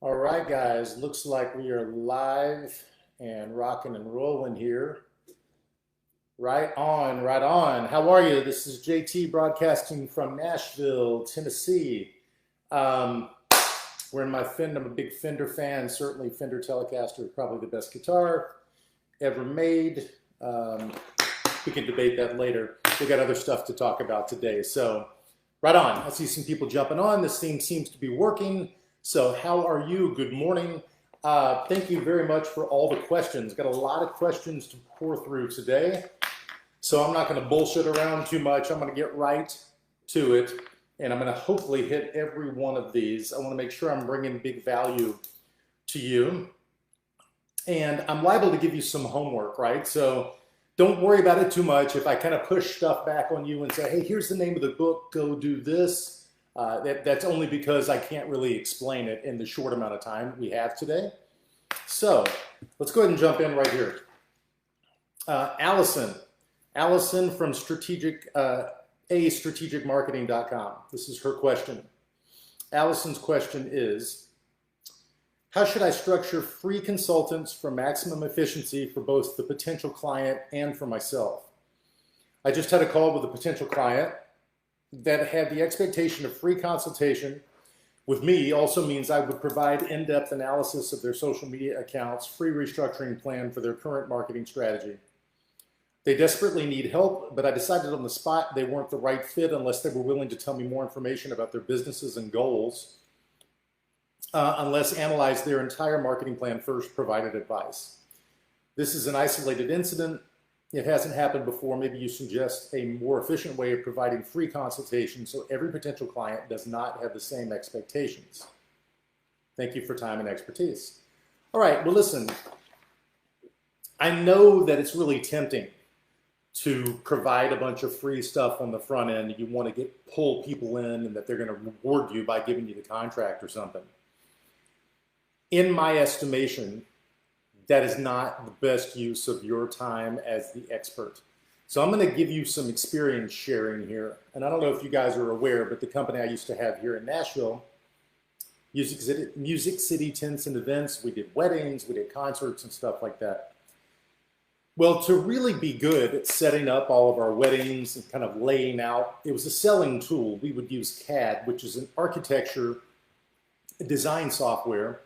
All right, guys, looks like we are live and rocking and rolling here. Right on, right on. How are you? This is JT broadcasting from Nashville, Tennessee. Um, we're in my Fender. I'm a big Fender fan. Certainly, Fender Telecaster is probably the best guitar ever made. Um, we can debate that later. We got other stuff to talk about today. So, right on. I see some people jumping on. This thing seems to be working. So, how are you? Good morning. Thank you very much for all the questions. Got a lot of questions to pour through today. So, I'm not going to bullshit around too much. I'm going to get right to it. And I'm going to hopefully hit every one of these. I want to make sure I'm bringing big value to you. And I'm liable to give you some homework, right? So, don't worry about it too much. If I kind of push stuff back on you and say, hey, here's the name of the book, go do this, that's only because I can't really explain it in the short amount of time we have today. So let's go ahead and jump in right here. Allison from strategicmarketing.com. This is her question. Allison's question is, how should I structure free consultants for maximum efficiency for both the potential client and for myself? I just had a call with a potential client that had the expectation of free consultation with me. Also means I would provide in-depth analysis of their social media accounts, free restructuring plan for their current marketing strategy. They desperately need help, but I decided on the spot they weren't the right fit unless they were willing to tell me more information about their businesses and goals. Unless analyzed their entire marketing plan first, provided advice. This is an isolated incident. It hasn't happened before. Maybe you suggest a more efficient way of providing free consultation so every potential client does not have the same expectations. Thank you for time and expertise. All right, well, listen, I know that it's really tempting to provide a bunch of free stuff on the front end. You want to pull people in and that they're going to reward you by giving you the contract or something. In my estimation, that is not the best use of your time as the expert. So I'm going to give you some experience sharing here. And I don't know if you guys are aware, but the company I used to have here in Nashville, Music City Tents and Events, we did weddings, we did concerts and stuff like that. Well, to really be good at setting up all of our weddings and kind of laying out, it was a selling tool. We would use CAD, which is an architecture design software.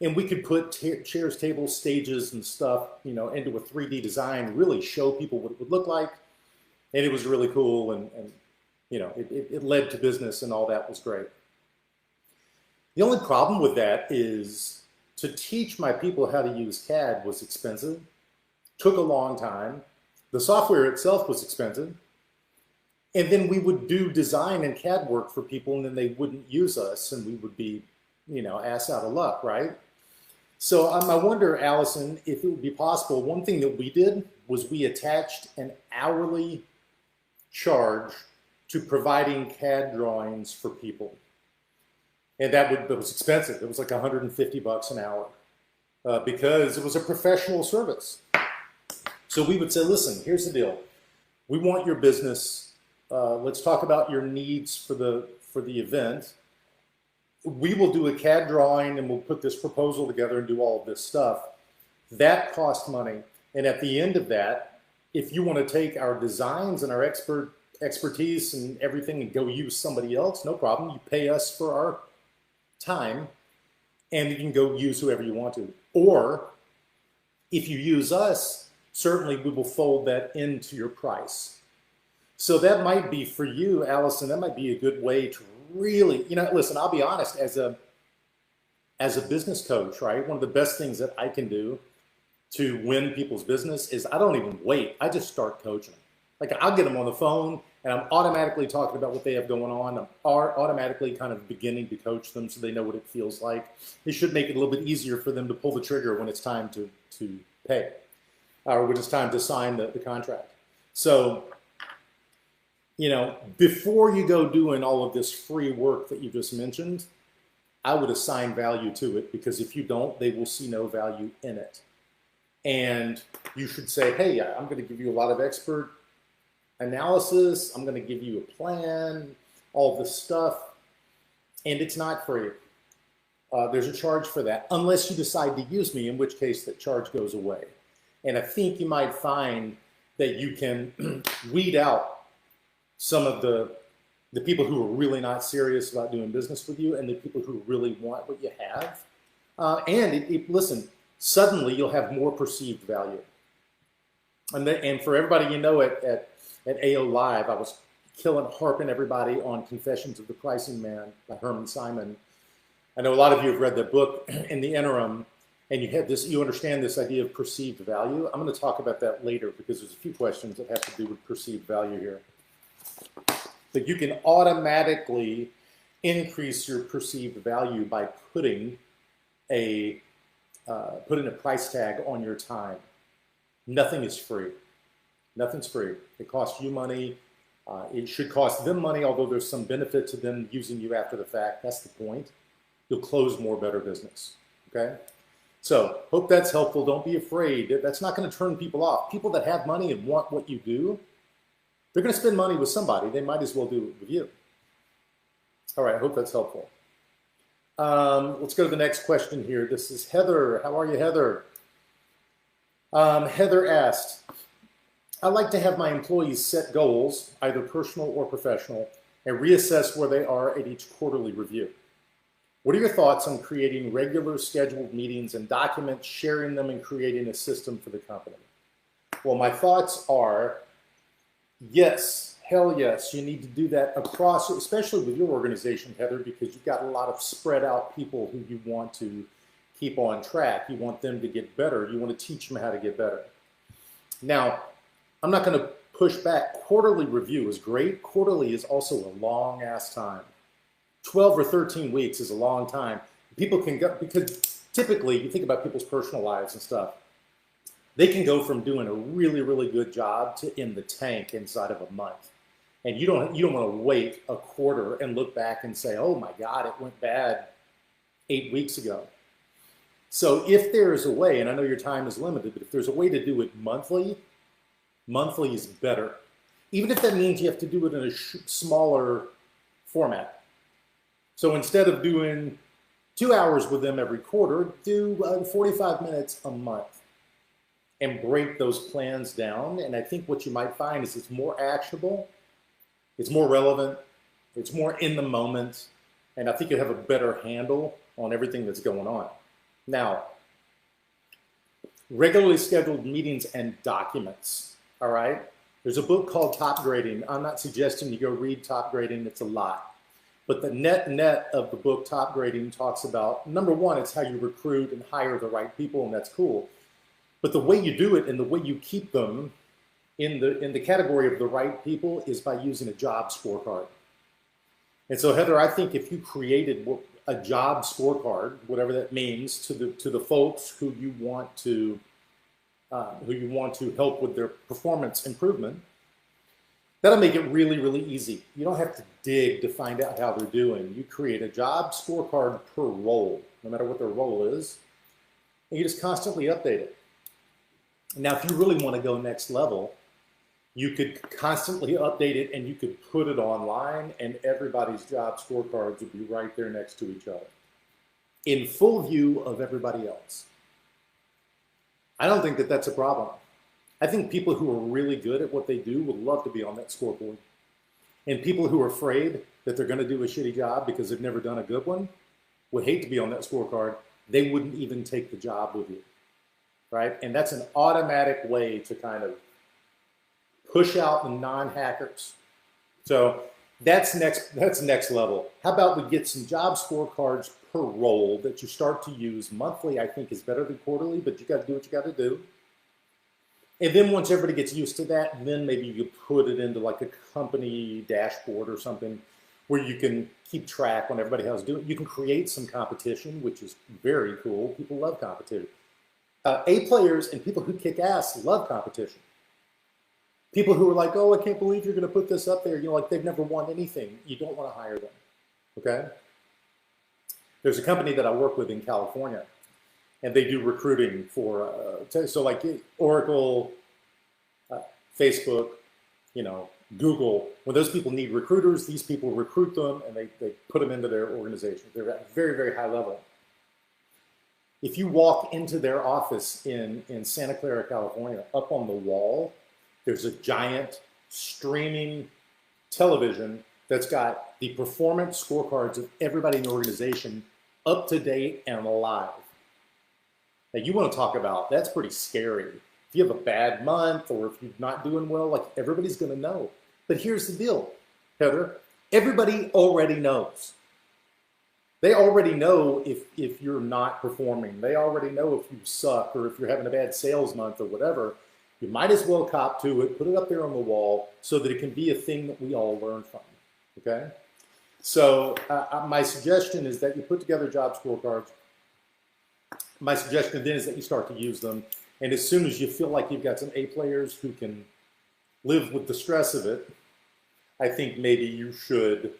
And we could put chairs, tables, stages, and stuff, into a 3D design, really show people what it would look like. And it was really cool, and it led to business, and all that was great. The only problem with that is to teach my people how to use CAD was expensive, took a long time. The software itself was expensive. And then we would do design and CAD work for people, and then they wouldn't use us, and we would be, ass out of luck, right? So I wonder, Allison, if it would be possible. One thing that we did was we attached an hourly charge to providing CAD drawings for people. And that was expensive. It was like $150 an hour because it was a professional service. So we would say, listen, here's the deal. We want your business. Let's talk about your needs for the event. We will do a CAD drawing and we'll put this proposal together and do all of this stuff. That costs money. And at the end of that, if you want to take our designs and our expertise and everything and go use somebody else, no problem. You pay us for our time and you can go use whoever you want to. Or if you use us, certainly we will fold that into your price. So that might be for you, Allison, that might be a good way to really, listen, I'll be honest, as a business coach, right? One of the best things that I can do to win people's business is I don't even wait. I just start coaching. Like I'll get them on the phone and I'm automatically talking about what they have going on. I'm automatically kind of beginning to coach them so they know what it feels like. It should make it a little bit easier for them to pull the trigger when it's time to pay or when it's time to sign the contract. So, before you go doing all of this free work that you just mentioned, I would assign value to it, because if you don't, they will see no value in it. And you should say, hey, I'm going to give you a lot of expert analysis. I'm going to give you a plan, all this stuff. And it's not free. there's a charge for that, unless you decide to use me, in which case that charge goes away. And I think you might find that you can weed out some of the people who are really not serious about doing business with you and the people who really want what you have. Listen, suddenly you'll have more perceived value. And for everybody you know at AO Live, I was harping everybody on Confessions of the Pricing Man by Herman Simon. I know a lot of you have read the book in the interim, and you understand this idea of perceived value. I'm going to talk about that later because there's a few questions that have to do with perceived value here. But you can automatically increase your perceived value by putting a price tag on your time. Nothing is free. Nothing's free. It costs you money. It should cost them money, although there's some benefit to them using you after the fact. That's the point. You'll close more better business. Okay? So, hope that's helpful. Don't be afraid. That's not going to turn people off. People that have money and want what you do, they're going to spend money with somebody. They might as well do it with you. All right, I hope that's helpful. Let's go to the next question here. This is Heather. How are you, Heather? Heather asked, I like to have my employees set goals, either personal or professional, and reassess where they are at each quarterly review. What are your thoughts on creating regular scheduled meetings and documents, sharing them, and creating a system for the company? Well, my thoughts are, yes, hell yes, you need to do that across, especially with your organization, Heather, because you've got a lot of spread out people who you want to keep on track. You want them to get better. You want to teach them how to get better. Now, I'm not going to push back. Quarterly review is great. Quarterly is also a long ass time. 12 or 13 weeks is a long time. People can go, because typically you think about people's personal lives and stuff. They can go from doing a really, really good job to in the tank inside of a month. And you don't want to wait a quarter and look back and say, oh my God, it went bad 8 weeks ago. So if there is a way, and I know your time is limited, but if there's a way to do it monthly, monthly is better. Even if that means you have to do it in a smaller format. So instead of doing 2 hours with them every quarter, do 45 minutes a month and break those plans down. And I think what you might find is it's more actionable, it's more relevant, it's more in the moment, and I think you have a better handle on everything that's going on. Now, regularly scheduled meetings and documents, all right? There's a book called Top Grading. I'm not suggesting you go read Top Grading, it's a lot. But the net of the book Top Grading talks about, number one, it's how you recruit and hire the right people, and that's cool. But the way you do it and the way you keep them in the category of the right people is by using a job scorecard. And so, Heather, I think if you created a job scorecard, whatever that means, to the folks who you want to help with their performance improvement, that'll make it really, really easy. You don't have to dig to find out how they're doing. You create a job scorecard per role, no matter what their role is, and you just constantly update it. Now, if you really want to go next level, you could constantly update it and you could put it online and everybody's job scorecards would be right there next to each other in full view of everybody else. I don't think that that's a problem. I think people who are really good at what they do would love to be on that scoreboard. And people who are afraid that they're going to do a shitty job because they've never done a good one would hate to be on that scorecard. They wouldn't even take the job with you, right? And that's an automatic way to kind of push out the non-hackers. So that's next level. How about we get some job scorecards per role that you start to use monthly? I think is better than quarterly, but you got to do what you got to do. And then once everybody gets used to that, then maybe you put it into like a company dashboard or something where you can keep track on everybody else doing. You can create some competition, which is very cool. People love competition. A players and people who kick ass love competition. People who are like, oh, I can't believe you're going to put this up there. You know, like they've never won anything. You don't want to hire them, okay? There's a company that I work with in California, and they do recruiting for, so like Oracle, Facebook, you know, Google. When those people need recruiters, these people recruit them and they put them into their organization. They're at a very, very high level. If you walk into their office in Santa Clara, California, up on the wall, there's a giant streaming television that's got the performance scorecards of everybody in the organization up to date and live. Now, you want to talk about, that's pretty scary. If you have a bad month or if you're not doing well, like everybody's going to know. But here's the deal, Heather. Everybody already knows. They already know if you're not performing. They already know if you suck or if you're having a bad sales month or whatever. You might as well cop to it, put it up there on the wall so that it can be a thing that we all learn from, okay? So my suggestion is that you put together job scorecards. My suggestion then is that you start to use them. And as soon as you feel like you've got some A players who can live with the stress of it, I think maybe you should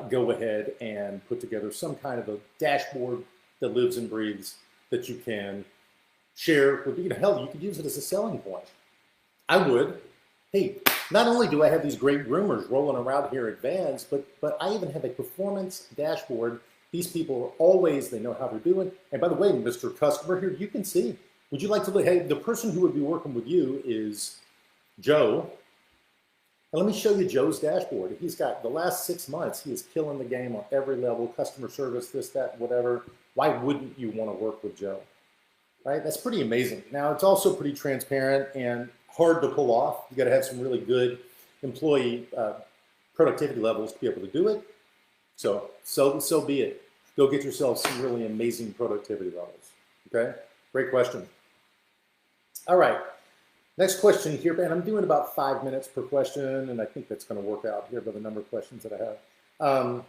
go ahead and put together some kind of a dashboard that lives and breathes that you can share with, hell, you could use it as a selling point. I would. Hey, not only do I have these great groomers rolling around here at Vans, but I even have a performance dashboard. These people are always, they know how they're doing. And by the way, Mr. Customer here, you can see, would you like to look, hey, the person who would be working with you is Joe. And let me show you Joe's dashboard. He's got the last 6 months, he is killing the game on every level, customer service, this, that, whatever. Why wouldn't you want to work with Joe? Right? That's pretty amazing. Now, it's also pretty transparent and hard to pull off. You got to have some really good employee productivity levels to be able to do it. So be it. Go get yourself some really amazing productivity levels. Okay? Great question. All right. Next question here, and I'm doing about 5 minutes per question, and I think that's going to work out here by the number of questions that I have.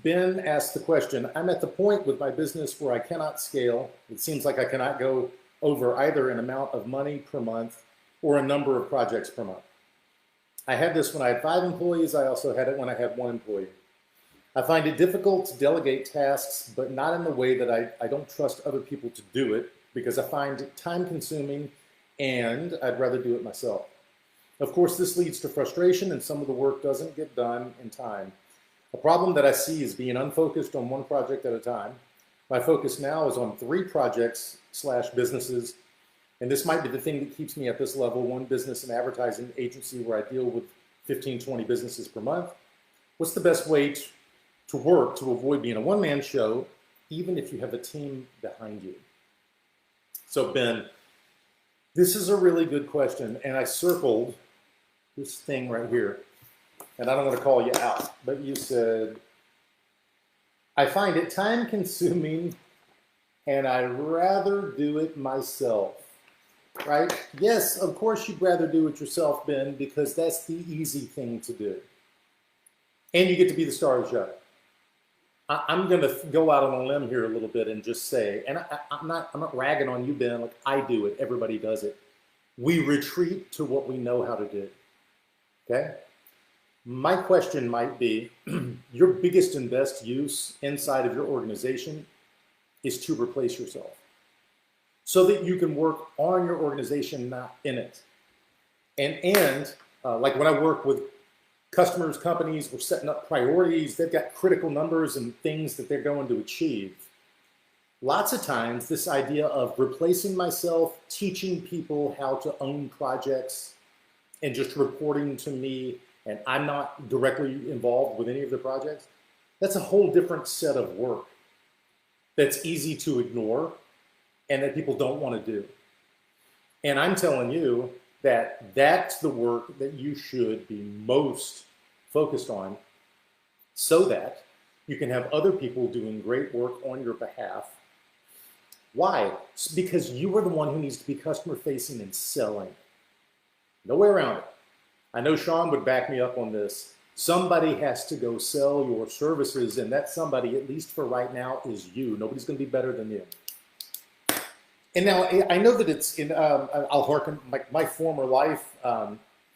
Ben asked the question, I'm at the point with my business where I cannot scale. It seems like I cannot go over either an amount of money per month or a number of projects per month. I had this when I had 5 employees. I also had it when I had 1 employee. I find it difficult to delegate tasks, but not in the way that I don't trust other people to do it, because I find it time consuming and I'd rather do it myself. Of course, this leads to frustration and some of the work doesn't get done in time. A problem that I see is being unfocused on 1 project at a time. My focus now is on 3 projects/businesses, and this might be the thing that keeps me at this level, 1 business and advertising agency where I deal with 15, 20 businesses per month. What's the best way to work to avoid being a one-man show, even if you have a team behind you? So Ben, this is a really good question, and I circled this thing right here, and I don't want to call you out, but you said, I find it time consuming and I'd rather do it myself, right? Yes, of course you'd rather do it yourself, Ben, because that's the easy thing to do. And you get to be the star of the show. I'm going to go out on a limb here a little bit and just say, and I'm not ragging on you, Ben, like I do it, everybody does it. We retreat to what we know how to do, okay? My question might be, your biggest and best use inside of your organization is to replace yourself so that you can work on your organization, not in it. And like when I work with customers, companies, we're setting up priorities, they've got critical numbers and things that they're going to achieve. Lots of times, this idea of replacing myself, teaching people how to own projects, and just reporting to me, and I'm not directly involved with any of the projects, that's a whole different set of work that's easy to ignore and that people don't want to do. And I'm telling you that that's the work that you should be most focused on so that you can have other people doing great work on your behalf. Why? Because you are the one who needs to be customer facing and selling. No way around it. I know Sean would back me up on this. Somebody has to go sell your services, and that somebody, at least for right now, is you. Nobody's going to be better than you. And now, I know that it's in, I'll hearken, my former life,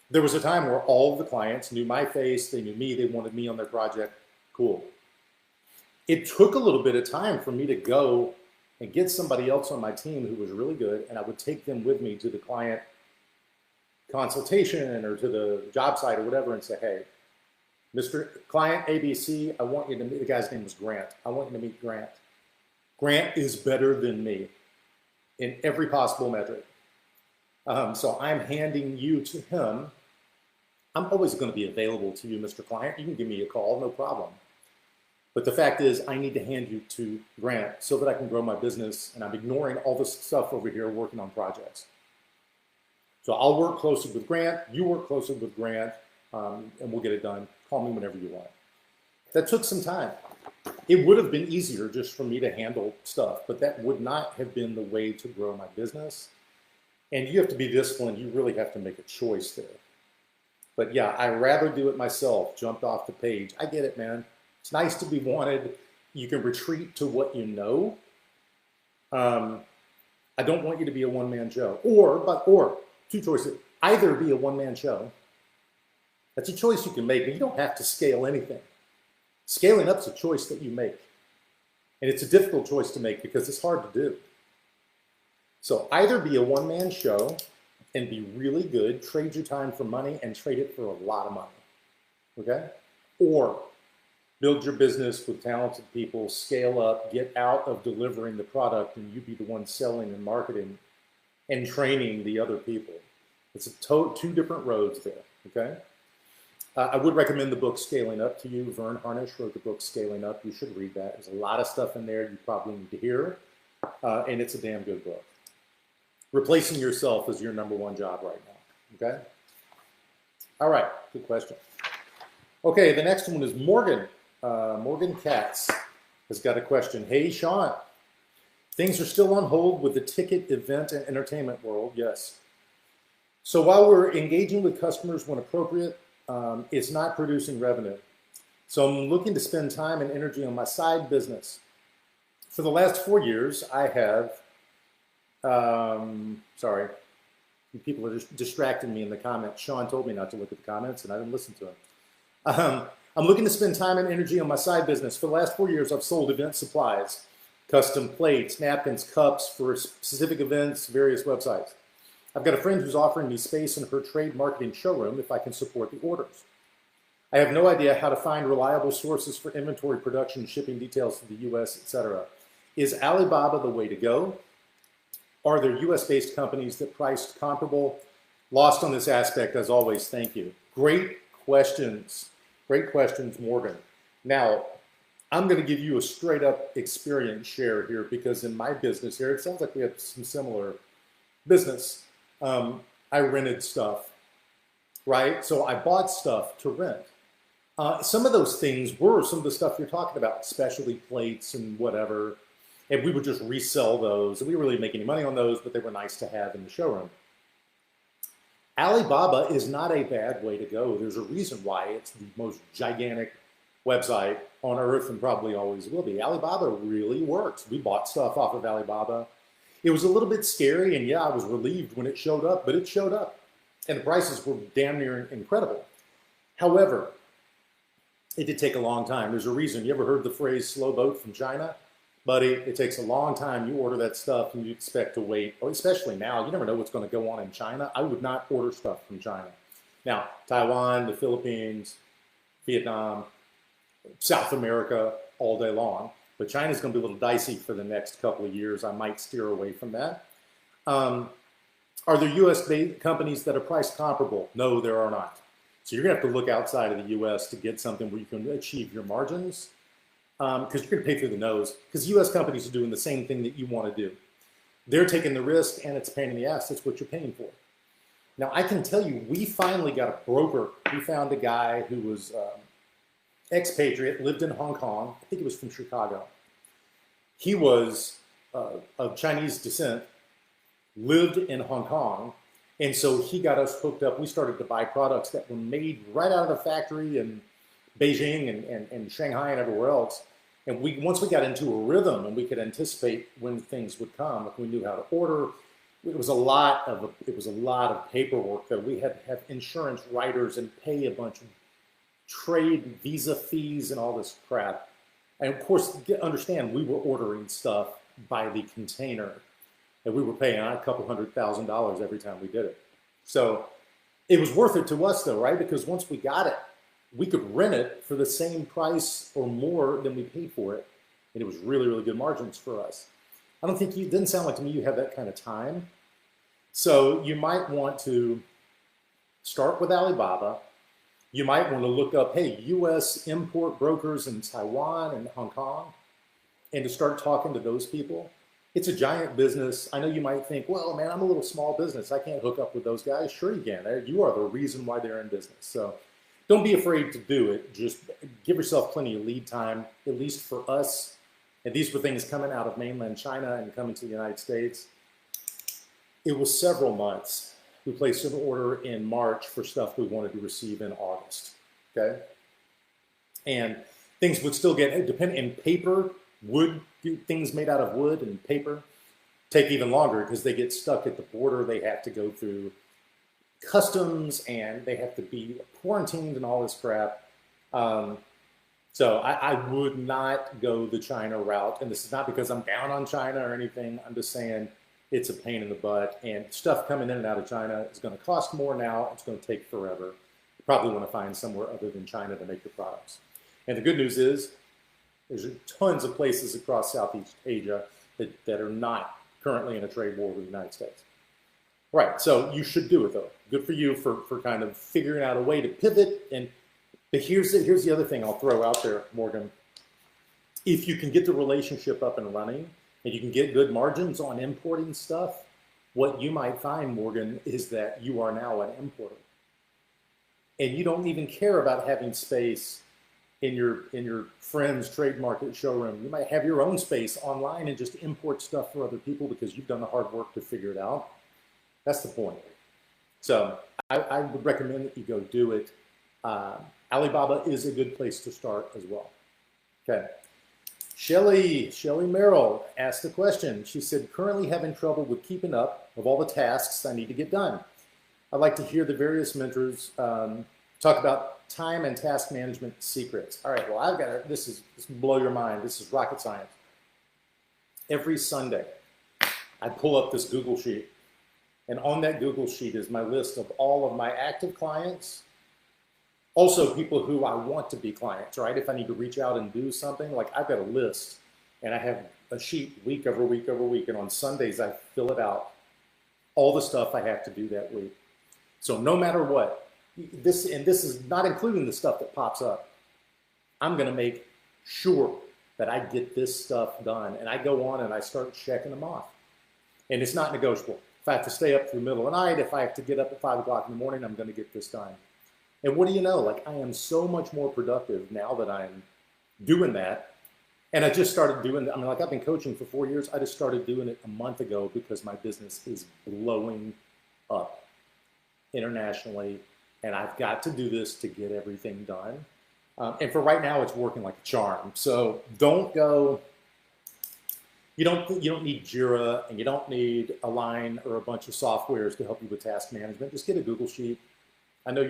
there was a time where all of the clients knew my face, they knew me, they wanted me on their project. Cool. It took a little bit of time for me to go and get somebody else on my team who was really good, and I would take them with me to the client consultation or to the job site or whatever and say, hey, Mr. Client ABC, I want you to meet, the guy's name was Grant. I want you to meet Grant. Grant is better than me in every possible metric. So I'm handing you to him. I'm always going to be available to you, Mr. Client. You can give me a call, no problem. But the fact is, I need to hand you to Grant so that I can grow my business, and I'm ignoring all this stuff over here working on projects. So I'll work closely with Grant, you work closely with Grant, and we'll get it done. Call me whenever you want. That took some time. It would have been easier just for me to handle stuff, but that would not have been the way to grow my business. And you have to be disciplined. You really have to make a choice there. But yeah, I'd rather do it myself, jumped off the page. I get it, man. It's nice to be wanted. You can retreat to what you know. I don't want you to be a one-man show. Or two choices. Either be a one-man show. That's a choice you can make, and you don't have to scale anything. Scaling up is a choice that you make. And it's a difficult choice to make because it's hard to do. So either be a one-man show and be really good, trade your time for money and trade it for a lot of money, okay? Or build your business with talented people, scale up, get out of delivering the product, and you be the one selling and marketing and training the other people. It's two different roads there, okay? I would recommend the book Scaling Up to you. Vern Harnish wrote the book Scaling Up. You should read that. There's a lot of stuff in there you probably need to hear, and it's a damn good book. Replacing yourself is your #1 job right now, okay? All right, good question. Okay, the next one is Morgan. Morgan Katz has got a question. Hey, Sean, things are still on hold with the ticket, event, and entertainment world, yes. So while we're engaging with customers when appropriate, it's not producing revenue. So I'm looking to spend time and energy on my side business. For the last 4 years, I have, sorry, people are just distracting me in the comments. Sean told me not to look at the comments and I didn't listen to him. I'm looking to spend time and energy on my side business. For the last 4 years, I've sold event supplies, custom plates, napkins, cups for specific events, various websites. I've got a friend who's offering me space in her trade marketing showroom if I can support the orders. I have no idea how to find reliable sources for inventory production, shipping details to the US, etc. Is Alibaba the way to go? Are there US-based companies that priced comparable? Lost on this aspect, as always, thank you. Great questions. Great questions, Morgan. Now, I'm going to give you a straight up experience share here because in my business here, it sounds like we have some similar business. I rented stuff, right? So I bought stuff to rent. Some of those things were some of the stuff you're talking about, specialty plates and whatever. And we would just resell those. And we didn't really make any money on those, but they were nice to have in the showroom. Alibaba is not a bad way to go. There's a reason why it's the most gigantic website on earth and probably always will be. Alibaba really works. We bought stuff off of Alibaba. It was a little bit scary, and yeah, I was relieved when it showed up, but it showed up. And the prices were damn near incredible. However, it did take a long time. There's a reason. You ever heard the phrase slow boat from China? Buddy, it takes a long time. You order that stuff and you expect to wait, especially now. You never know what's going to go on in China. I would not order stuff from China. Now, Taiwan, the Philippines, Vietnam, South America, all day long. But China's going to be a little dicey for the next couple of years. I might steer away from that. Are there US-based companies that are price comparable? No, there are not. So you're going to have to look outside of the US to get something where you can achieve your margins. Because you're going to pay through the nose. Because US companies are doing the same thing that you want to do. They're taking the risk and it's a pain in the ass. That's what you're paying for. Now, I can tell you, we finally got a broker. We found a guy who was expatriate, lived in Hong Kong. I think he was from Chicago. He was of Chinese descent, lived in Hong Kong. And so he got us hooked up. We started to buy products that were made right out of the factory in Beijing and Shanghai and everywhere else. And once we got into a rhythm and we could anticipate when things would come, if we knew how to order, it was a lot of paperwork that we had to have insurance writers and pay a bunch of trade visa fees and all this crap. And of course, understand, we were ordering stuff by the container and we were paying a couple $100,000 every time we did it. So it was worth it to us though, right? Because once we got it, we could rent it for the same price or more than we paid for it. and it was really, really good margins for us. I don't think it didn't sound like to me you have that kind of time. So you might want to start with Alibaba. You might want to look up, hey, US import brokers in Taiwan and Hong Kong, and to start talking to those people. It's a giant business. I know you might think, well, man, I'm a little small business. I can't hook up with those guys. Sure you can. You are the reason why they're in business. So don't be afraid to do it. Just give yourself plenty of lead time, at least for us. And these were things coming out of mainland China and coming to the United States. It was several months. We placed an order in March for stuff we wanted to receive in August, okay? And things would still get, depending in paper, wood, things made out of wood and paper take even longer because they get stuck at the border. They have to go through customs and they have to be quarantined and all this crap. So I would not go the China route. And this is not because I'm down on China or anything. I'm just saying it's a pain in the butt. And stuff coming in and out of China is going to cost more now. It's going to take forever. You probably want to find somewhere other than China to make your products. And the good news is there's tons of places across Southeast Asia that are not currently in a trade war with the United States. Right, so you should do it though. Good for you for kind of figuring out a way to pivot. But here's the other thing I'll throw out there, Morgan. If you can get the relationship up and running and you can get good margins on importing stuff, what you might find, Morgan, is that you are now an importer. And you don't even care about having space in your friend's trade market showroom. You might have your own space online and just import stuff for other people because you've done the hard work to figure it out. That's the point. So I would recommend that you go do it. Alibaba is a good place to start as well. Okay. Shelly Merrill asked a question. She said, currently having trouble with keeping up of all the tasks I need to get done. I'd like to hear the various mentors talk about time and task management secrets. All right, well, I've got this will blow your mind. This is rocket science. Every Sunday, I pull up this Google Sheet, and on that Google Sheet is my list of all of my active clients, also people who I want to be clients, right? If I need to reach out and do something, like I've got a list, and I have a sheet week over week over week, and on Sundays I fill it out, all the stuff I have to do that week. So no matter what, this is not including the stuff that pops up, I'm gonna make sure that I get this stuff done, and I go on and I start checking them off. And it's not negotiable. If I have to stay up through the middle of the night, if I have to get up at 5 o'clock in the morning, I'm gonna get this done. And what do you know, like I am so much more productive now that I'm doing that. And I just started doing, I mean, like I've been coaching for 4 years. I just started doing it a month ago because my business is blowing up internationally. And I've got to do this to get everything done. And for right now, it's working like a charm. So don't go, you don't need Jira, and you don't need Align or a bunch of softwares to help you with task management. Just get a Google Sheet. I know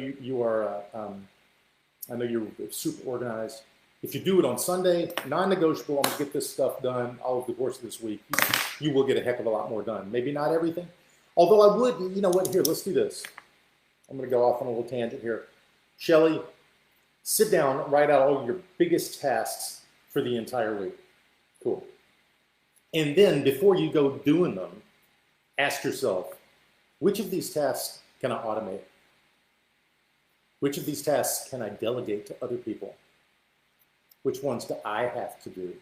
I know you're super organized. If you do it on Sunday, non-negotiable, I'm gonna get this stuff done all over the course of this week. You will get a heck of a lot more done. Maybe not everything. Although I would, you know what, here, let's do this. I'm gonna go off on a little tangent here. Shelly, sit down, write out all your biggest tasks for the entire week. Cool. And then before you go doing them, ask yourself, which of these tasks can I automate? Which of these tasks can I delegate to other people? Which ones do I have to do?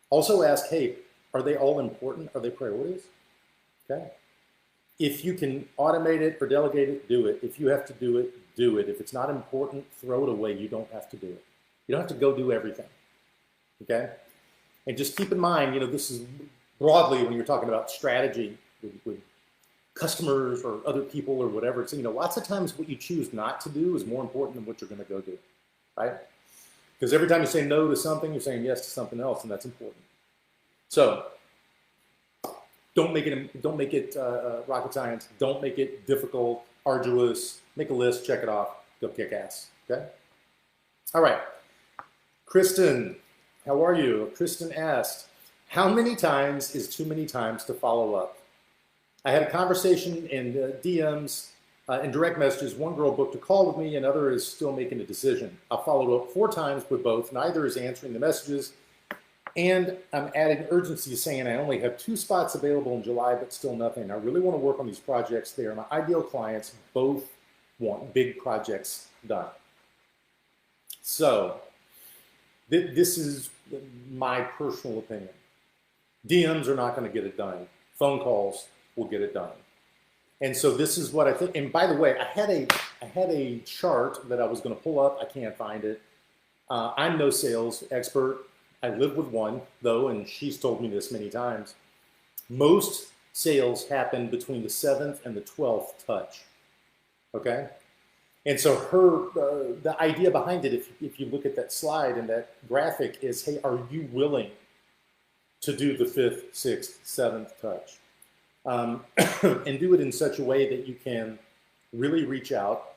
Also ask, hey, are they all important? Are they priorities? Okay. If you can automate it or delegate it, do it. If you have to do it, do it. If it's not important, throw it away. You don't have to do it. You don't have to go do everything. Okay? And just keep in mind, you know, this is broadly when you're talking about strategy with customers or other people or whatever. So, you know, lots of times what you choose not to do is more important than what you're going to go do, right? Because every time you say no to something, you're saying yes to something else, and that's important. So don't make it rocket science. Don't make it difficult, arduous. Make a list, check it off, go kick ass, okay? All right. Kristen, how are you? Kristen asked, how many times is too many times to follow up? I had a conversation in DMs and direct messages. One girl booked a call with me, another is still making a decision. I followed up 4 times with both. Neither is answering the messages. And I'm adding urgency, saying I only have 2 spots available in July, but still nothing. I really want to work on these projects. They are my ideal clients. Both want big projects done. So this is my personal opinion. DMs are not going to get it done. Phone calls will get it done. And so this is what I think. And by the way, I had a chart that I was going to pull up. I can't find it. I'm no sales expert. I live with one, though, and she's told me this many times. Most sales happen between the 7th and the 12th touch, okay? And so the idea behind it, if you look at that slide and that graphic is, hey, are you willing to do the 5th, 6th, 7th touch? And do it in such a way that you can really reach out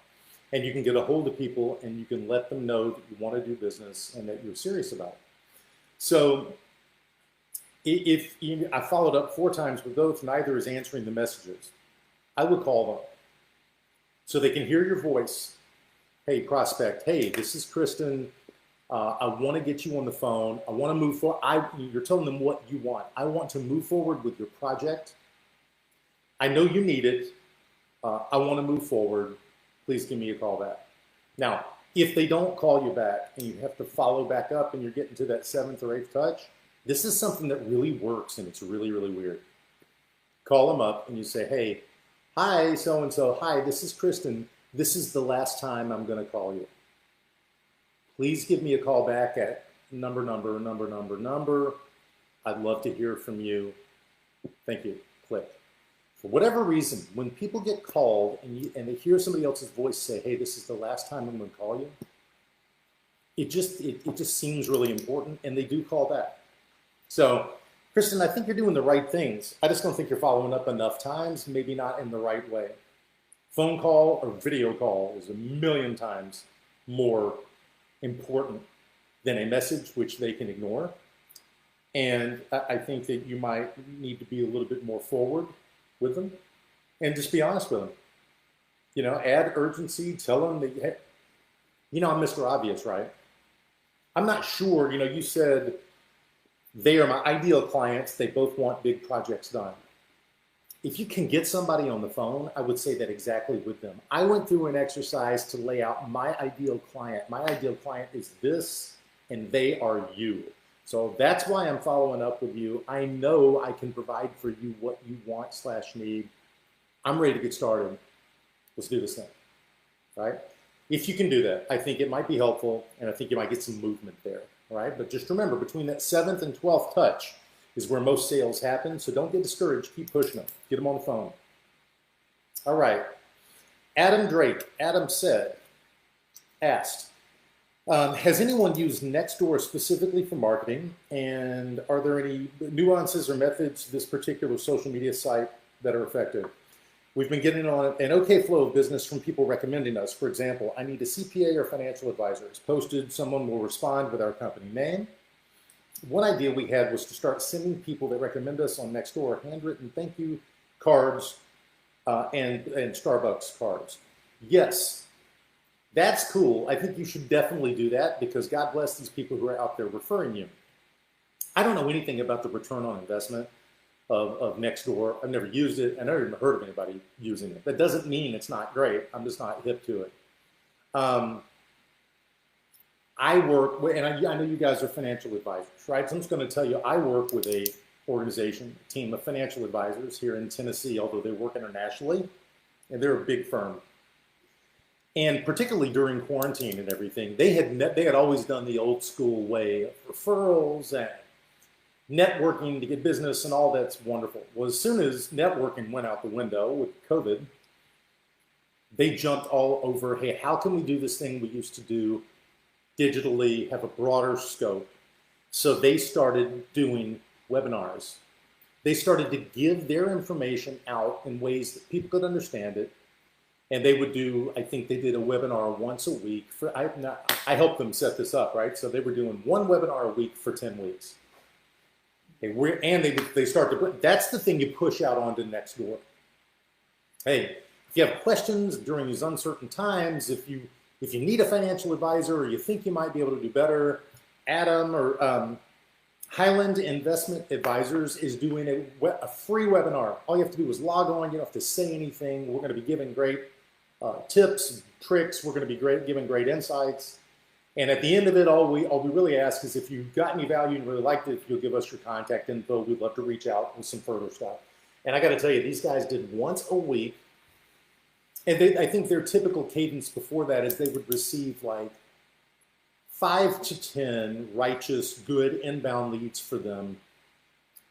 and you can get a hold of people and you can let them know that you want to do business and that you're serious about it. So I followed up 4 times with those, neither is answering the messages. I would call them so they can hear your voice. Hey, prospect, hey, this is Kristen. I want to get you on the phone. I want to move forward. You're telling them what you want. I want to move forward with your project. I know you need it. I want to move forward. Please give me a call back. Now, if they don't call you back and you have to follow back up and you're getting to that 7th or 8th touch, this is something that really works and it's really, really weird. Call them up and you say, hey, hi, so-and-so. Hi, this is Kristen. This is the last time I'm going to call you. Please give me a call back at number. I'd love to hear from you. Thank you. Click. For whatever reason, when people get called and they hear somebody else's voice say, hey, this is the last time I'm going to call you, it just seems really important, and they do call back. So, Kristen, I think you're doing the right things. I just don't think you're following up enough times, maybe not in the right way. Phone call or video call is 1,000,000 times more important than a message which they can ignore. And I think that you might need to be a little bit more forward with them and just be honest with them. You know, add urgency, tell them that, hey, you know, I'm Mr. Obvious, right? I'm not sure, you know, you said they are my ideal clients. They both want big projects done. If you can get somebody on the phone, I would say that exactly with them. I went through an exercise to lay out my ideal client. My ideal client is this, and they are you. So that's why I'm following up with you. I know I can provide for you what you want / need. I'm ready to get started. Let's do this thing, right? If you can do that, I think it might be helpful, and I think you might get some movement there, right? But just remember, between that 7th and 12th touch is where most sales happen, so don't get discouraged. Keep pushing them. Get them on the phone. All right. Adam Drake, Adam asked, has anyone used Nextdoor specifically for marketing? And are there any nuances or methods to this particular social media site that are effective? We've been getting on an okay flow of business from people recommending us. For example, I need a CPA or financial advisor. It's posted, someone will respond with our company name. One idea we had was to start sending people that recommend us on Nextdoor handwritten thank you cards and Starbucks cards. Yes. That's cool. I think you should definitely do that because God bless these people who are out there referring you. I don't know anything about the return on investment of Nextdoor. I've never used it. I've never even heard of anybody using it. That doesn't mean it's not great. I'm just not hip to it. I work, and I know you guys are financial advisors, right? So I'm just going to tell you, I work with a organization, a team of financial advisors here in Tennessee, although they work internationally, and they're a big firm. And particularly during quarantine and everything, they had always done the old school way of referrals and networking to get business, and all that's wonderful. Well, as soon as networking went out the window with COVID, they jumped all over, hey, how can we do this thing we used to do digitally, have a broader scope? So they started doing webinars. They started to give their information out in ways that people could understand it. And they would do, I think they did a webinar once a week. I helped them set this up, right? So they were doing one webinar a week for 10 weeks. They start to put, that's the thing you push out onto Nextdoor. Hey, if you have questions during these uncertain times, if you need a financial advisor or you think you might be able to do better, Adam or Highland Investment Advisors is doing a free webinar. All you have to do is log on. You don't have to say anything. We're going to be giving great tips, tricks. We're going to be giving great insights. And at the end of it, all we really ask is if you got any value and really liked it, if you'll give us your contact info, we'd love to reach out with some further stuff. And I got to tell you, these guys did once a week. And I think their typical cadence before that is they would receive like 5 to 10 righteous, good inbound leads for them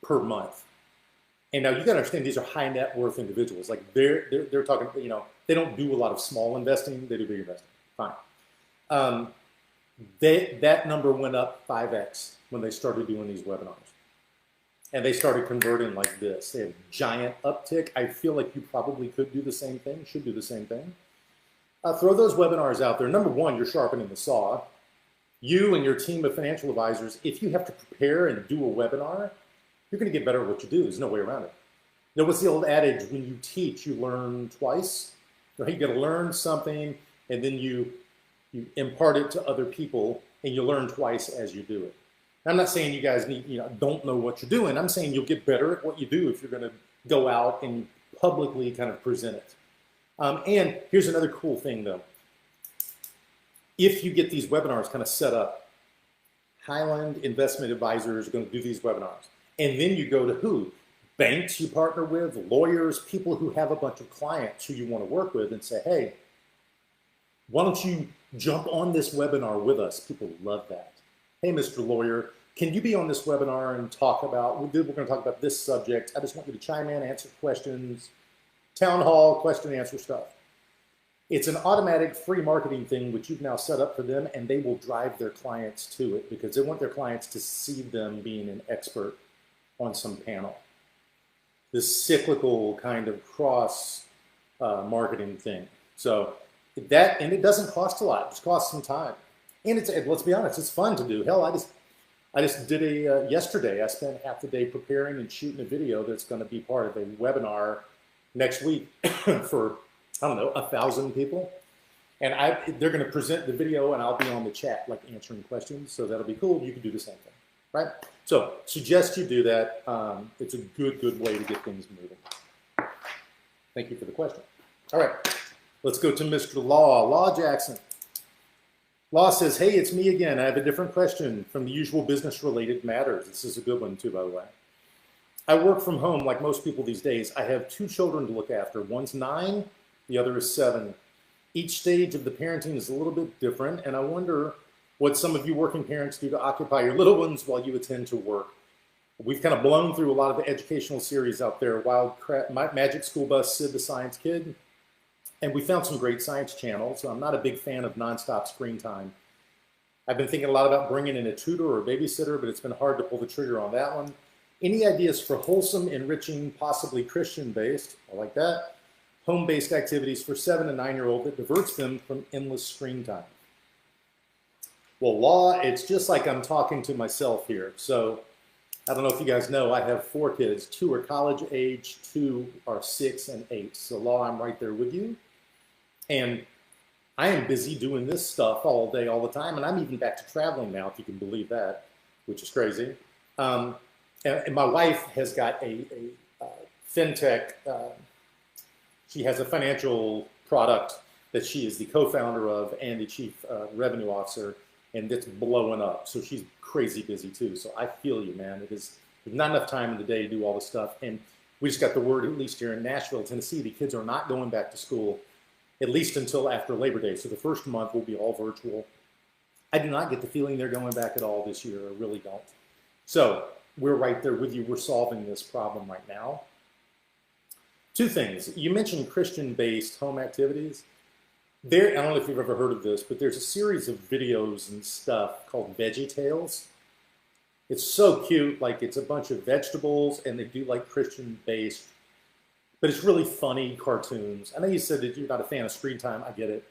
per month. And now you got to understand these are high net worth individuals. Like they're talking, you know, they don't do a lot of small investing. They do big investing. Fine. That number went up 5x when they started doing these webinars. And they started converting like this. They have a giant uptick. I feel like you probably could do the same thing, should do the same thing. Throw those webinars out there. Number one, you're sharpening the saw. You and your team of financial advisors, if you have to prepare and do a webinar, you're going to get better at what you do. There's no way around it. You know, what's the old adage? When you teach, you learn twice. Right? You got to learn something, and then you impart it to other people, and you learn twice as you do it. I'm not saying you guys don't know what you're doing. I'm saying you'll get better at what you do if you're going to go out and publicly kind of present it. And here's another cool thing, though. If you get these webinars kind of set up, Highland Investment Advisors are going to do these webinars. And then you go to who? Banks you partner with, lawyers, people who have a bunch of clients who you want to work with and say, hey, why don't you jump on this webinar with us? People love that. Hey, Mr. Lawyer, can you be on this webinar and talk about, we're going to talk about this subject. I just want you to chime in, answer questions, town hall, question and answer stuff. It's an automatic free marketing thing which you've now set up for them, and they will drive their clients to it because they want their clients to see them being an expert on some panel. This cyclical kind of cross marketing thing. So that, and it doesn't cost a lot, it just costs some time. And let's be honest, it's fun to do. Hell, I just did yesterday, I spent half the day preparing and shooting a video that's going to be part of a webinar next week for, I don't know, 1,000 people. And they're going to present the video and I'll be on the chat, like answering questions. So that'll be cool. You can do the same thing, right? So suggest you do that. It's a good way to get things moving. Thank you for the question. All right, let's go to Mr. Law Jackson. Law says, hey, it's me again. I have a different question from the usual business-related matters. This is a good one too, by the way. I work from home like most people these days. I have 2 children to look after. One's 9, the other is 7. Each stage of the parenting is a little bit different, and I wonder what some of you working parents do to occupy your little ones while you attend to work. We've kind of blown through a lot of the educational series out there, Wild Magic School Bus, Sid the Science Kid. And we found some great science channels. So I'm not a big fan of nonstop screen time. I've been thinking a lot about bringing in a tutor or a babysitter, but it's been hard to pull the trigger on that one. Any ideas for wholesome, enriching, possibly Christian-based, I like that, home-based activities for 7 and 9-year-old that diverts them from endless screen time? Well, Law, it's just like I'm talking to myself here. So I don't know if you guys know, I have 4 kids. 2 are college age, 2 are 6 and 8. So Law, I'm right there with you. And I am busy doing this stuff all day, all the time. And I'm even back to traveling now, if you can believe that, which is crazy. And my wife has got a fintech, she has a financial product that she is the co-founder of and the chief revenue officer, and it's blowing up. So she's crazy busy too. So I feel you, man. There's not enough time in the day to do all this stuff. And we just got the word, at least here in Nashville, Tennessee, the kids are not going back to school at least until after Labor Day. So the first month will be all virtual. I do not get the feeling they're going back at all this year. I really don't. So we're right there with you. We're solving this problem right now. 2 things. You mentioned Christian-based home activities. I don't know if you've ever heard of this, but there's a series of videos and stuff called Veggie Tales. It's so cute. Like, it's a bunch of vegetables, and they do like Christian-based, but it's really funny cartoons. I know you said that you're not a fan of screen time. I get it.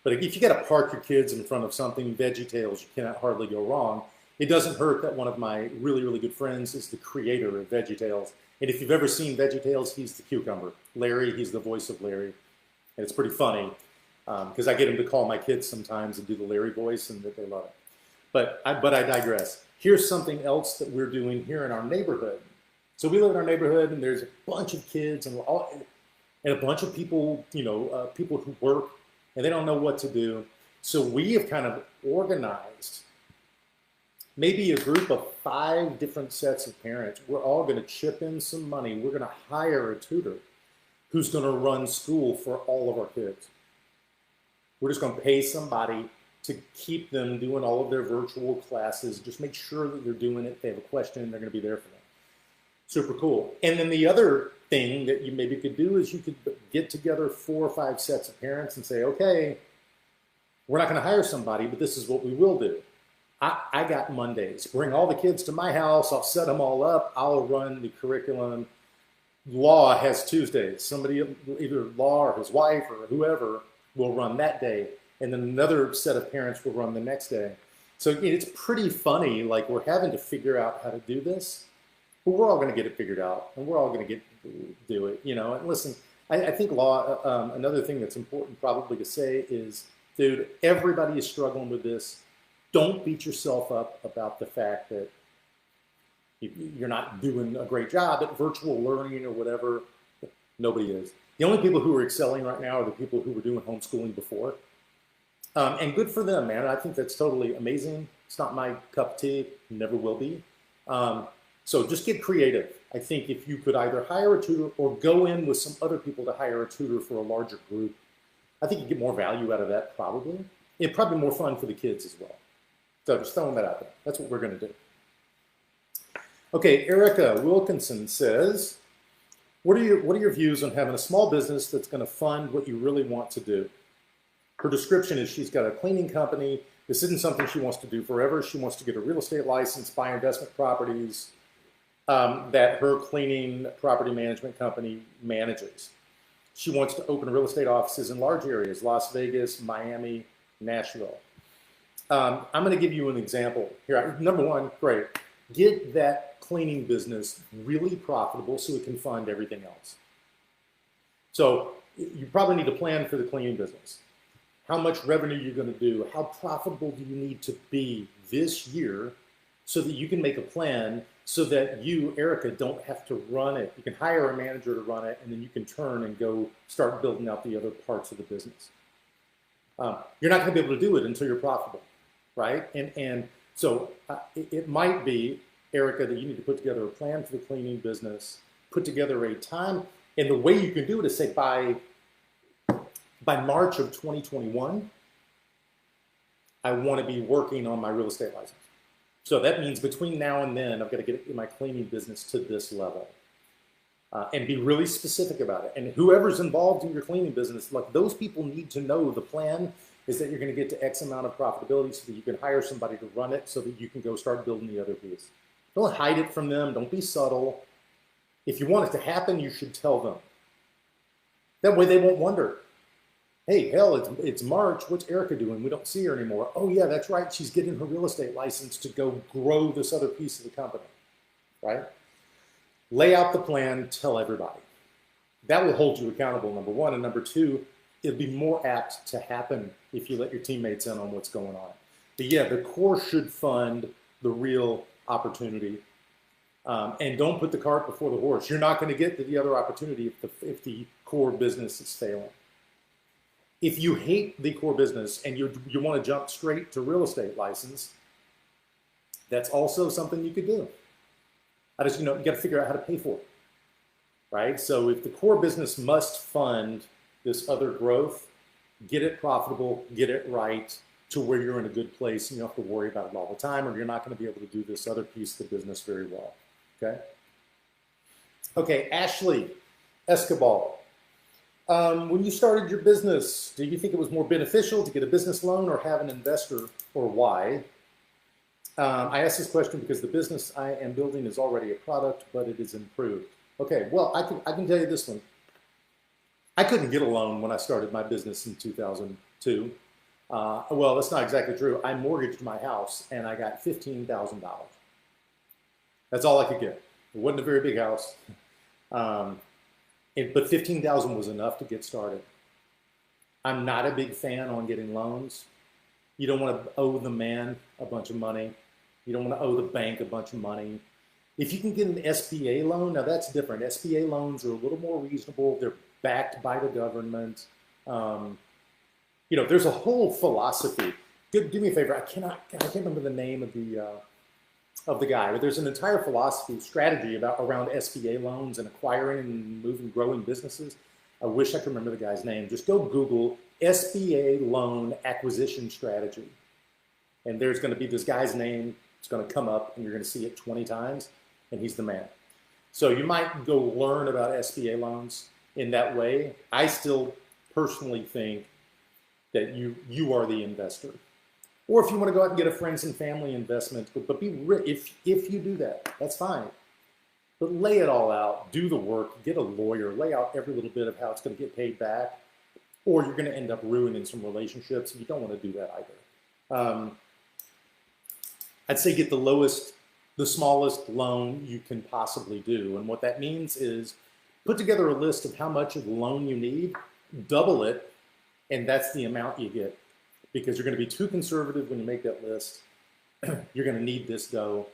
But if you got to park your kids in front of something, Veggie Tales, you cannot hardly go wrong. It doesn't hurt that one of my really, really good friends is the creator of Veggie Tales. And if you've ever seen Veggie Tales, he's the cucumber. Larry, he's the voice of Larry. And it's pretty funny because I get him to call my kids sometimes and do the Larry voice, and they love it. but I digress. Here's something else that we're doing here in our neighborhood. So we live in our neighborhood, and there's a bunch of kids and a bunch of people, people who work, and they don't know what to do. So we have kind of organized maybe a group of 5 different sets of parents. We're all going to chip in some money. We're going to hire a tutor who's going to run school for all of our kids. We're just going to pay somebody to keep them doing all of their virtual classes. Just make sure that they're doing it. If they have a question, they're going to be there for them. Super cool. And then the other thing that you maybe could do is you could get together 4 or 5 sets of parents and say, okay, we're not going to hire somebody, but this is what we will do. I got Mondays. Bring all the kids to my house. I'll set them all up. I'll run the curriculum. Law has Tuesdays. Somebody, either Law or his wife or whoever, will run that day. And then another set of parents will run the next day. So it's pretty funny. Like, we're having to figure out how to do this, but we're all going to get it figured out, and we're all going to do it. And listen, I think Law. Another thing that's important probably to say is, dude, everybody is struggling with this. Don't beat yourself up about the fact that you're not doing a great job at virtual learning or whatever. Nobody is. The only people who are excelling right now are the people who were doing homeschooling before. And good for them, man. I think that's totally amazing. It's not my cup of tea, never will be. So just get creative. I think if you could either hire a tutor or go in with some other people to hire a tutor for a larger group, I think you get more value out of that probably. It's probably more fun for the kids as well. So just throwing that out there. That's what we're going to do. Okay, Erica Wilkinson says, what are your views on having a small business that's going to fund what you really want to do? Her description is she's got a cleaning company. This isn't something she wants to do forever. She wants to get a real estate license, buy investment properties that her cleaning property management company manages. She wants to open real estate offices in large areas, Las Vegas, Miami, Nashville. I'm going to give you an example here. Number one, great. Get that cleaning business really profitable so it can fund everything else. So you probably need a plan for the cleaning business. How much revenue you're going to do? How profitable do you need to be this year so that you can make a plan so that you, Erica, don't have to run it. You can hire a manager to run it, and then you can turn and go start building out the other parts of the business. You're not going to be able to do it until you're profitable. Right? And so it might be, Erica, that you need to put together a plan for the cleaning business, put together a time, and the way you can do it is say by March of 2021, I want to be working on my real estate license. So that means between now and then, I've got to get my cleaning business to this level and be really specific about it. And whoever's involved in your cleaning business, like those people need to know the plan is that you're going to get to X amount of profitability so that you can hire somebody to run it so that you can go start building the other piece. Don't hide it from them. Don't be subtle. If you want it to happen, you should tell them. That way they won't wonder, hey, hell, it's March. What's Erica doing? We don't see her anymore. Oh, yeah, that's right. She's getting her real estate license to go grow this other piece of the company, right? Lay out the plan. Tell everybody. That will hold you accountable, number one. And number two, it'll be more apt to happen if you let your teammates in on what's going on. But yeah, the core should fund the real opportunity. And don't put the cart before the horse. You're not going to get to the other opportunity if the core business is failing. If you hate the core business and you want to jump straight to real estate license, that's also something you could do. You got to figure out how to pay for it, right? So if the core business must fund this other growth, get it profitable, get it right to where you're in a good place and you don't have to worry about it all the time, or you're not going to be able to do this other piece of the business very well, okay? Okay, Ashley Escobar. When you started your business, do you think it was more beneficial to get a business loan or have an investor, or why? I asked this question because the business I am building is already a product, but it is improved. Okay, well, I can tell you this one. I couldn't get a loan when I started my business in 2002. Well, that's not exactly true. I mortgaged my house and I got $15,000. That's all I could get. It wasn't a very big house. But $15,000 was enough to get started. I'm not a big fan on getting loans. You don't want to owe the man a bunch of money. You don't want to owe the bank a bunch of money. If you can get an SBA loan, now that's different. SBA loans are a little more reasonable. They're backed by the government. There's a whole philosophy. Do me a favor. I can't remember the name of the guy, but there's an entire philosophy, strategy around SBA loans and acquiring and moving, growing businesses. I wish I could remember the guy's name. Just go Google SBA loan acquisition strategy. And there's going to be this guy's name. It's going to come up and you're going to see it 20 times and he's the man. So you might go learn about SBA loans in that way. I still personally think that you are the investor. Or if you want to go out and get a friends and family investment, but if you do that, that's fine. But lay it all out, do the work, get a lawyer, lay out every little bit of how it's going to get paid back, or you're going to end up ruining some relationships. You don't want to do that either. I'd say get the smallest loan you can possibly do. And what that means is put together a list of how much of the loan you need, double it, and that's the amount you get. Because you're going to be too conservative when you make that list. You're going to need this dough.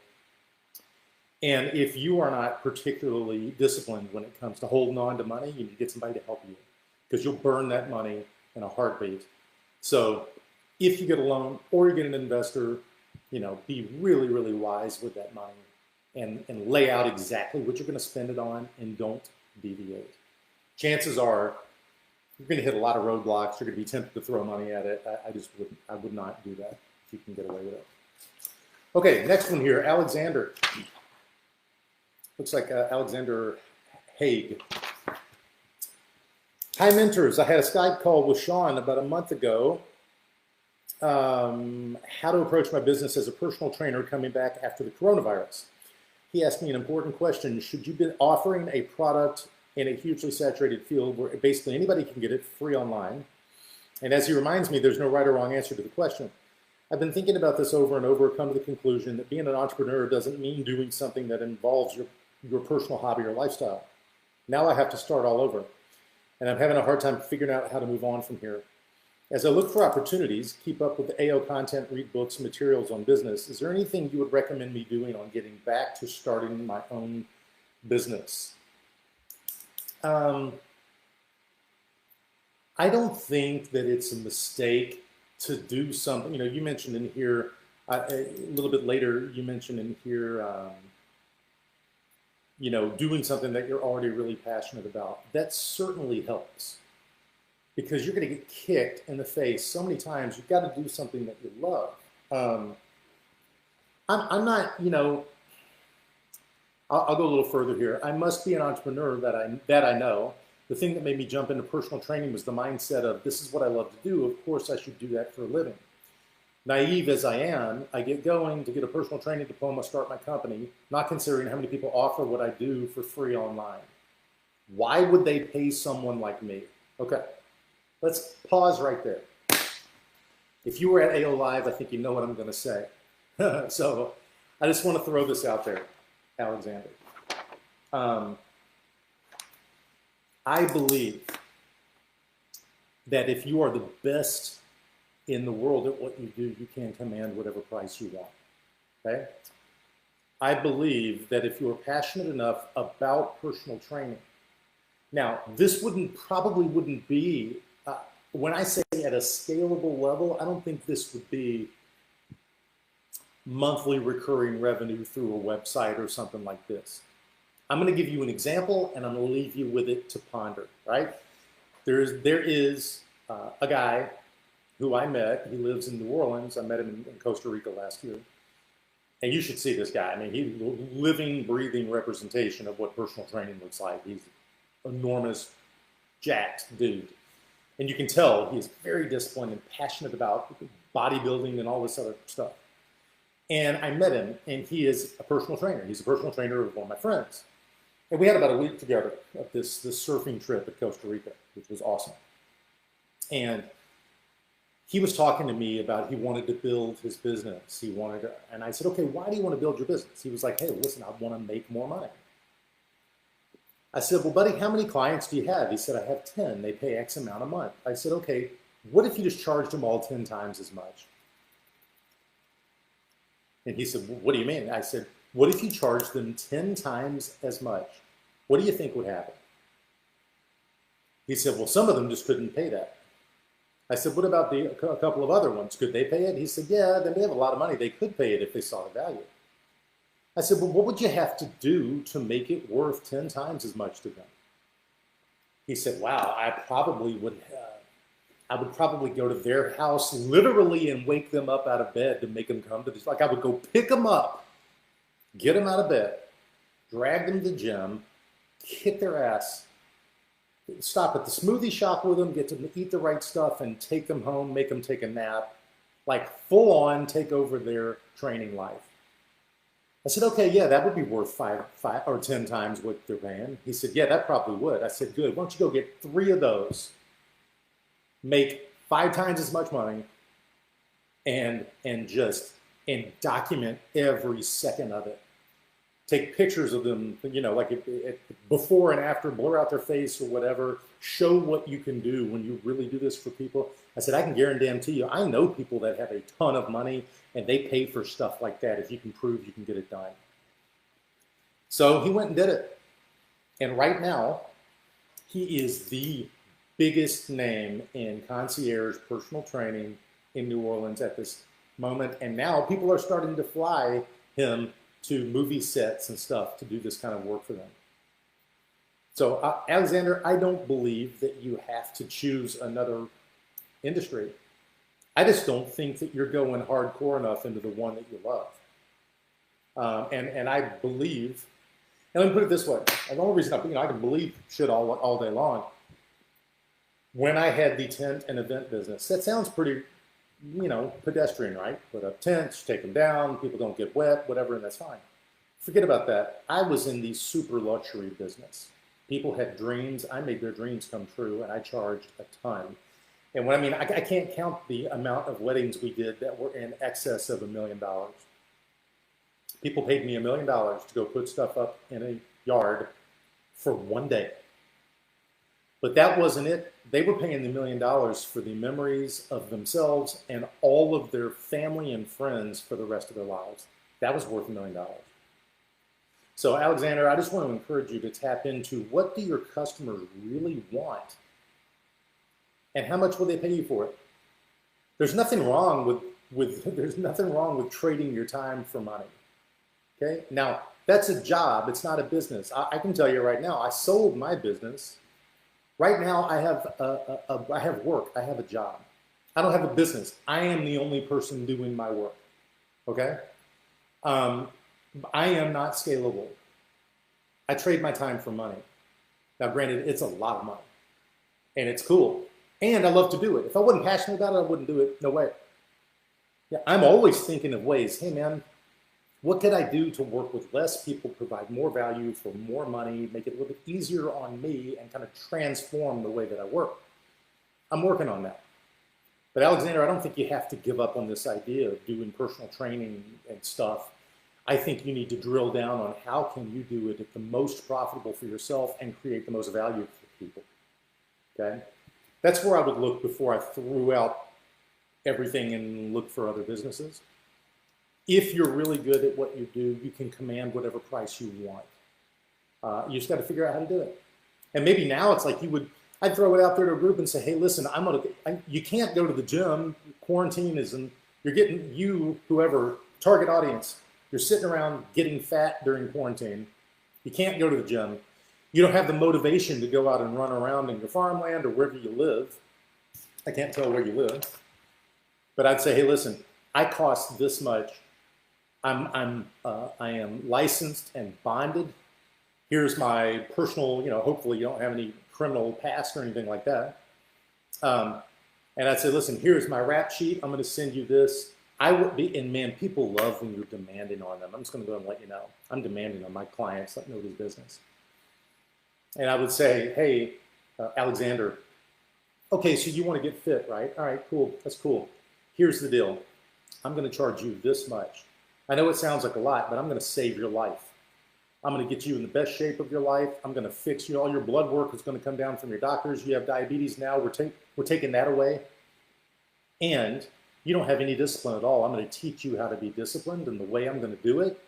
And if you are not particularly disciplined when it comes to holding on to money, you need to get somebody to help you because you'll burn that money in a heartbeat. So if you get a loan or you get an investor, be really, really wise with that money and lay out exactly what you're going to spend it on and don't deviate. Chances are you're going to hit a lot of roadblocks. You're going to be tempted to throw money at it. I would not do that if you can get away with it. Okay, next one here, Alexander. Looks like Alexander Haig. Hi, mentors. I had a Skype call with Sean about a month ago. How to approach my business as a personal trainer coming back after the coronavirus. He asked me an important question. Should you be offering a product in a hugely saturated field where basically anybody can get it free online? And as he reminds me, there's no right or wrong answer to the question. I've been thinking about this over and over, come to the conclusion that being an entrepreneur doesn't mean doing something that involves your personal hobby or lifestyle. Now I have to start all over. And I'm having a hard time figuring out how to move on from here. As I look for opportunities, keep up with the AO content, read books, materials on business, is there anything you would recommend me doing on getting back to starting my own business? I don't think that it's a mistake to do something. You mentioned in here, a little bit later, you mentioned in here, doing something that you're already really passionate about. That certainly helps because you're going to get kicked in the face so many times. You've got to do something that you love. I'm not, I'll go a little further here. I must be an entrepreneur that I know. The thing that made me jump into personal training was the mindset of this is what I love to do. Of course, I should do that for a living. Naive as I am, I get going to get a personal training diploma, start my company, not considering how many people offer what I do for free online. Why would they pay someone like me? Okay, let's pause right there. If you were at AO Live, I think you know what I'm going to say. So I just want to throw this out there, Alexander. I believe that if you are the best in the world at what you do, you can command whatever price you want, okay? I believe that if you're passionate enough about personal training, now this probably wouldn't be, when I say at a scalable level, I don't think this would be monthly recurring revenue through a website or something like this. I'm going to give you an example, and I'm going to leave you with it to ponder, right? There is a guy who I met. He lives in New Orleans. I met him in Costa Rica last year. And you should see this guy. I mean, he's a living, breathing representation of what personal training looks like. He's an enormous, jacked dude. And you can tell he's very disciplined and passionate about bodybuilding and all this other stuff. And I met him, and he is a personal trainer. He's a personal trainer of one of my friends. And we had about a week together of this surfing trip at Costa Rica, which was awesome. And he was talking to me about he wanted to build his business. And I said, okay, why do you want to build your business? He was like, hey, listen, I want to make more money. I said, well, buddy, how many clients do you have? He said, I have 10. They pay X amount a month. I said, okay, what if you just charged them all 10 times as much? And he said, what do you mean? I said, what if you charge them 10 times as much? What do you think would happen? He said, well, some of them just couldn't pay that. I said, what about a couple of other ones? Could they pay it? He said, yeah, they have a lot of money. They could pay it if they saw the value. I said, well, what would you have to do to make it worth 10 times as much to them? He said, wow, I would probably go to their house literally and wake them up out of bed to make them come to this. Like I would go pick them up, get them out of bed, drag them to the gym, kick their ass, stop at the smoothie shop with them, get them to eat the right stuff and take them home, make them take a nap, like full on take over their training life. I said, okay, yeah, that would be worth 5 or 10 times what they're paying. He said, yeah, that probably would. I said, good. Why don't you go get 3 of those, make 5 times as much money, and document every second of it. Take pictures of them, like before and after, blur out their face or whatever. Show what you can do when you really do this for people. I said, I can guarantee you, I know people that have a ton of money and they pay for stuff like that if you can prove you can get it done. So he went and did it. And right now, he is the biggest name in concierge personal training in New Orleans at this moment. And now people are starting to fly him to movie sets and stuff to do this kind of work for them. So Alexander, I don't believe that you have to choose another industry. I just don't think that you're going hardcore enough into the one that you love. And I believe, and let me put it this way, the only reason I can believe shit all day long. When I had the tent and event business, that sounds pretty, pedestrian, right? Put up tents, take them down, people don't get wet, whatever, and that's fine. Forget about that. I was in the super luxury business. People had dreams. I made their dreams come true, and I charged a ton. And what I mean, I can't count the amount of weddings we did that were in excess of $1 million. People paid me $1 million to go put stuff up in a yard for one day. But that wasn't it. They were paying the $1 million for the memories of themselves and all of their family and friends for the rest of their lives. That was worth $1 million. So Alexander, I just want to encourage you to tap into what do your customers really want and how much will they pay you for it? There's nothing wrong with trading your time for money. Okay? Now, that's a job. It's not a business. I can tell you right now, I sold my business. Right now, I have work. I have a job. I don't have a business. I am the only person doing my work. Okay? I am not scalable. I trade my time for money. Now, granted, it's a lot of money. And it's cool. And I love to do it. If I wasn't passionate about it, I wouldn't do it. No way. Yeah, I'm always thinking of ways, hey, man, what could I do to work with less people, provide more value for more money, make it a little bit easier on me, and kind of transform the way that I work? I'm working on that. But Alexander, I don't think you have to give up on this idea of doing personal training and stuff. I think you need to drill down on how can you do it at the most profitable for yourself and create the most value for people. Okay? That's where I would look before I threw out everything and look for other businesses. If you're really good at what you do, you can command whatever price you want. You just got to figure out how to do it. And maybe now it's like I'd throw it out there to a group and say, hey, listen, you can't go to the gym. Quarantine you're getting whoever, target audience. You're sitting around getting fat during quarantine. You can't go to the gym. You don't have the motivation to go out and run around in your farmland or wherever you live. I can't tell where you live. But I'd say, hey, listen, I cost this much. I am licensed and bonded. Here's my personal, hopefully you don't have any criminal past or anything like that. And I'd say, listen, here's my rap sheet. I'm going to send you this. And man, people love when you're demanding on them. I'm just going to go and let you know. I'm demanding on my clients that know this business. And I would say, hey, Alexander, okay, so you want to get fit, right? All right, cool. That's cool. Here's the deal. I'm going to charge you this much. I know it sounds like a lot, but I'm going to save your life. I'm going to get you in the best shape of your life. I'm going to fix you. All your blood work is going to come down from your doctors. You have diabetes now. We're taking that away. And You don't have any discipline at all. I'm going to teach you how to be disciplined. And the way I'm going to do it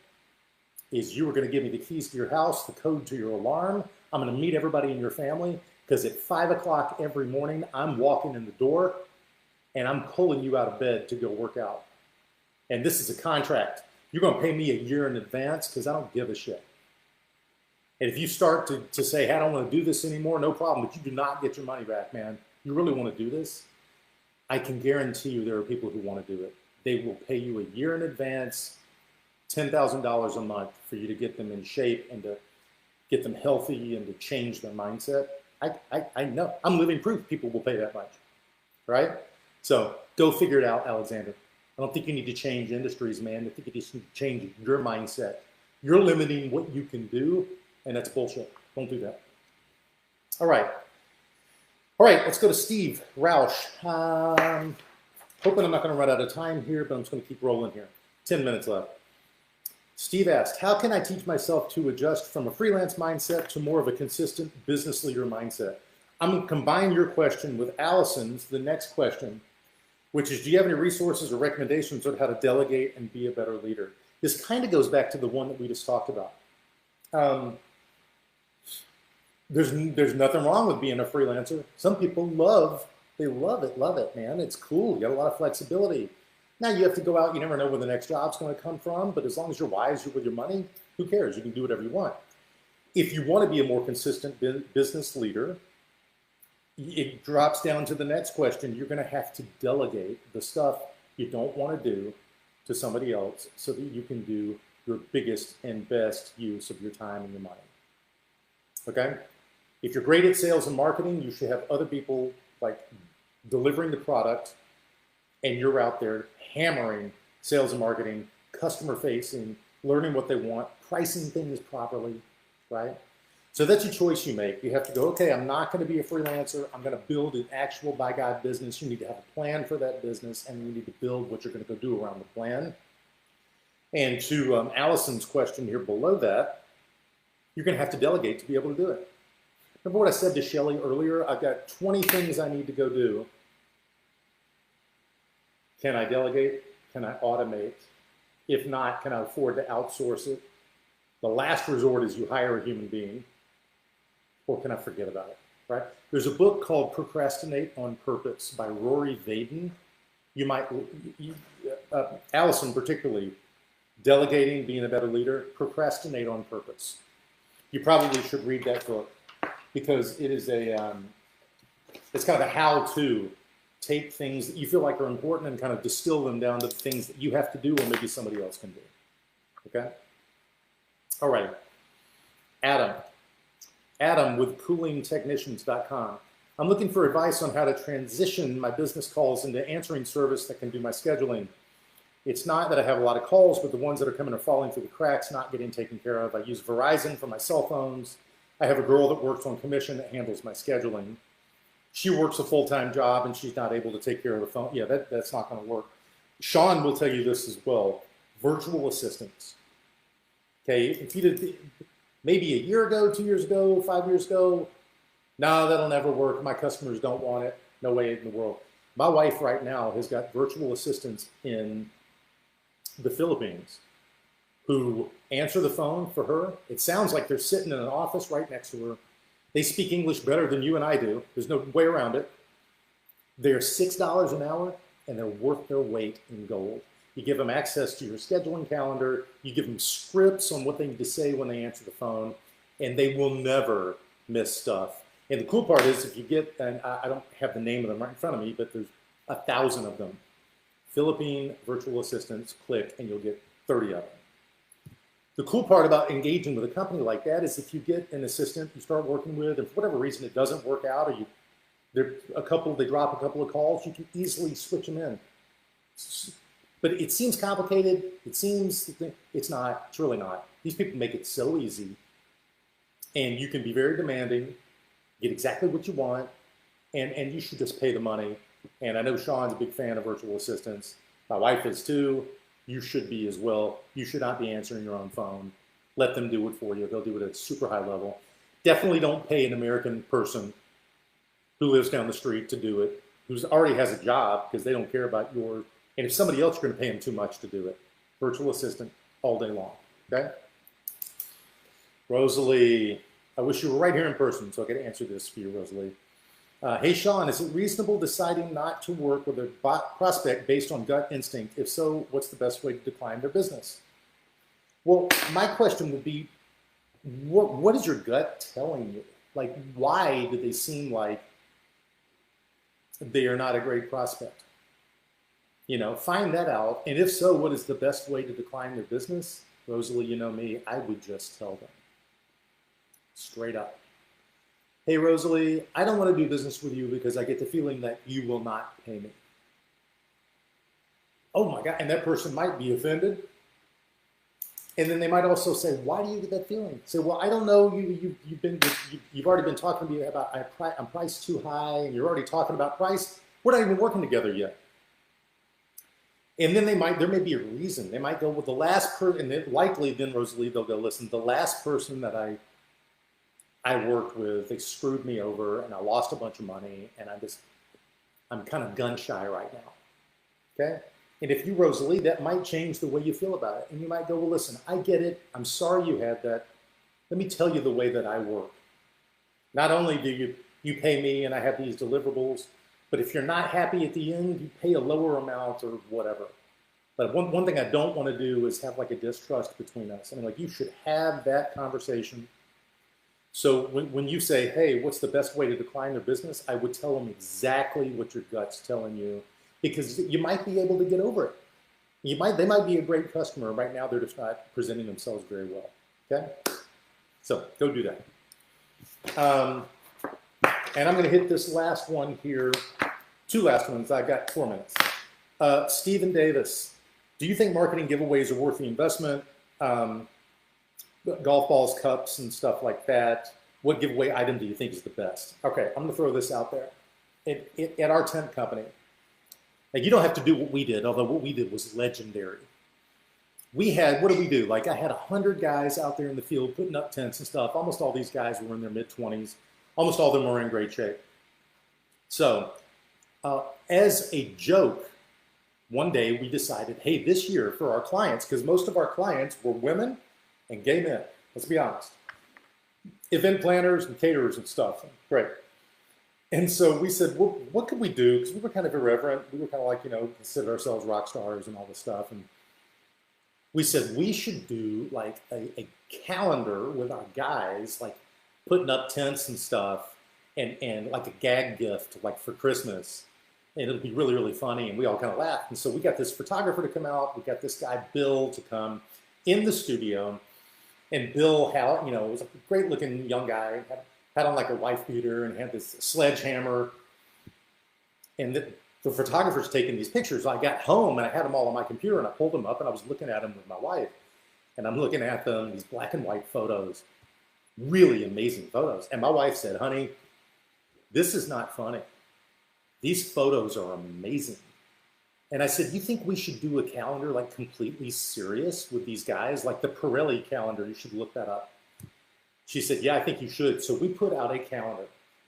is you are going to give me the keys to your house, the code to your alarm. I'm going to meet everybody in your family because at 5 o'clock every morning, I'm walking in the door and I'm pulling you out of bed to go work out. And this is a contract. You're going to pay me a year in advance because I don't give a shit. And if you start to say, hey, I don't want to do this anymore, no problem, but you do not get your money back, man. You really want to do this? I can guarantee you there are people who want to do it. They will pay you a year in advance, $10,000 a month for you to get them in shape and to get them healthy and to change their mindset. I know. I'm living proof people will pay that much, right? So go figure it out, Alexander. I don't think you need to change industries, man. I think you just need to change your mindset. You're limiting what you can do, and that's bullshit. Don't do that. All right. All right, let's go to Steve Roush. Hoping I'm not going to run out of time here, but I'm just going to keep rolling here. 10 minutes left. Steve asked, how can I teach myself to adjust from a freelance mindset to more of a consistent business leader mindset? I'm going to combine your question with Allison's, the next question, which is, do you have any resources or recommendations on how to delegate and be a better leader? This kind of goes back to the one that we just talked about. There's nothing wrong with being a freelancer. Some people love it, man. It's cool. You got a lot of flexibility. Now you have to go out. You never know where the next job's going to come from, but as long as you're wise with your money, who cares? You can do whatever you want. If you want to be a more consistent business leader, it drops down to the next question. You're going to have to delegate the stuff you don't want to do to somebody else so that you can do your biggest and best use of your time and your money. Okay? If you're great at sales and marketing, you should have other people like delivering the product, and you're out there hammering sales and marketing, customer facing, learning what they want, pricing things properly, right? So that's your choice you make. You have to go, okay, I'm not going to be a freelancer. I'm going to build an actual by God business. You need to have a plan for that business, and you need to build what you're going to go do around the plan. And to Allison's question here below that, you're going to have to delegate to be able to do it. Remember what I said to Shelly earlier? I've got 20 things I need to go do. Can I delegate? Can I automate? If not, can I afford to outsource it? The last resort is you hire a human being, or can I forget about it, right? There's a book called Procrastinate on Purpose by Rory Vaden. You might, Allison particularly, delegating, being a better leader, procrastinate on purpose. You probably should read that book because it is it's kind of a how-to. Take things that you feel like are important and kind of distill them down to the things that you have to do or maybe somebody else can do. Okay? All right. Adam with coolingtechnicians.com. I'm looking for advice on how to transition my business calls into answering service that can do my scheduling. It's not that I have a lot of calls, but the ones that are coming are falling through the cracks, not getting taken care of. I use Verizon for my cell phones. I have a girl that works on commission that handles my scheduling. She works a full-time job and she's not able to take care of the phone. Yeah, that's not going to work. Sean will tell you this as well. Virtual assistants. Okay, if you did maybe a year ago, 2 years ago, 5 years ago, no, that'll never work. My customers don't want it. No way in the world. My wife right now has got virtual assistants in the Philippines who answer the phone for her. It sounds like they're sitting in an office right next to her. They speak English better than you and I do. There's no way around it. They're $6 an hour, and they're worth their weight in gold. You give them access to your scheduling calendar. You give them scripts on what they need to say when they answer the phone, and they will never miss stuff. And the cool part is if you get, and I don't have the name of them right in front of me, but there's 1,000 of them. Philippine virtual assistants, click, and you'll get 30 of them. The cool part about engaging with a company like that is if you get an assistant you start working with, and for whatever reason it doesn't work out, or they drop a couple of calls, you can easily switch them in. But it seems complicated. It's not. It's really not. These people make it so easy, and you can be very demanding, get exactly what you want, and you should just pay the money. And I know Sean's a big fan of virtual assistants. My wife is too. You should be as well. You should not be answering your own phone. Let them do it for you. They'll do it at a super high level. Definitely don't pay an American person who lives down the street to do it, who already has a job, because they don't care about your And if somebody else, you're going to pay them too much to do it. Virtual assistant all day long. Okay? Rosalie, I wish you were right here in person so I could answer this for you, Rosalie. Hey, Sean, is it reasonable deciding not to work with a prospect based on gut instinct? If so, what's the best way to decline their business? Well, my question would be, what is your gut telling you? Like, why do they seem like they are not a great prospect? You know, find that out. And if so, what is the best way to decline their business? Rosalie, you know me, I would just tell them. Straight up. Hey, Rosalie, I don't want to do business with you because I get the feeling that you will not pay me. Oh my God, and that person might be offended. And then they might also say, why do you get that feeling? Say, well, I don't know, you've already been talking to me about I'm priced too high, and you're already talking about price. We're not even working together yet. And then there may be a reason. They might go, well, the last person, and likely then, Rosalie, they'll go, listen, the last person that I worked with, they screwed me over and I lost a bunch of money and I'm kind of gun shy right now, okay? And if you, Rosalie, that might change the way you feel about it. And you might go, well, listen, I get it. I'm sorry you had that. Let me tell you the way that I work. Not only do you pay me and I have these deliverables, but if you're not happy at the end, you pay a lower amount or whatever. But one thing I don't want to do is have like a distrust between us. I mean, like, you should have that conversation. So when you say, hey, what's the best way to decline their business? I would tell them exactly what your gut's telling you, because you might be able to get over it. They might be a great customer. Right now, they're just not presenting themselves very well, okay? So go do that. And I'm gonna hit this last one here, two last ones. I've got 4 minutes. Stephen Davis, do you think marketing giveaways are worth the investment? Golf balls, cups, and stuff like that. What giveaway item do you think is the best? Okay, I'm gonna throw this out there. At our tent company, like, you don't have to do what we did, although what we did was legendary. We had, what did we do? Like, I had 100 guys out there in the field putting up tents and stuff. Almost all these guys were in their mid-20s. Almost all of them were in great shape. So, as a joke, one day we decided, hey, this year for our clients, because most of our clients were women and gay men, let's be honest. Event planners and caterers and stuff, great. And so we said, well, what could we do? Because we were kind of irreverent. We were kind of like, you know, consider ourselves rock stars and all this stuff. And we said we should do like a calendar with our guys, like putting up tents and stuff, and like a gag gift, like for Christmas. And it'll be really, really funny. And we all kind of laughed. And so we got this photographer to come out. We got this guy, Bill, to come in the studio. And Bill had, you know, was a great looking young guy, had on like a wife beater and had this sledgehammer. And the photographer's taking these pictures. I got home and I had them all on my computer and I pulled them up and I was looking at them with my wife. And I'm looking at them, these black and white photos, really amazing photos. And my wife said, honey, this is not funny. These photos are amazing. And I said, you think we should do a calendar like completely serious with these guys? Like the Pirelli calendar, you should look that up. She said, yeah, I think you should. So we put out a calendar,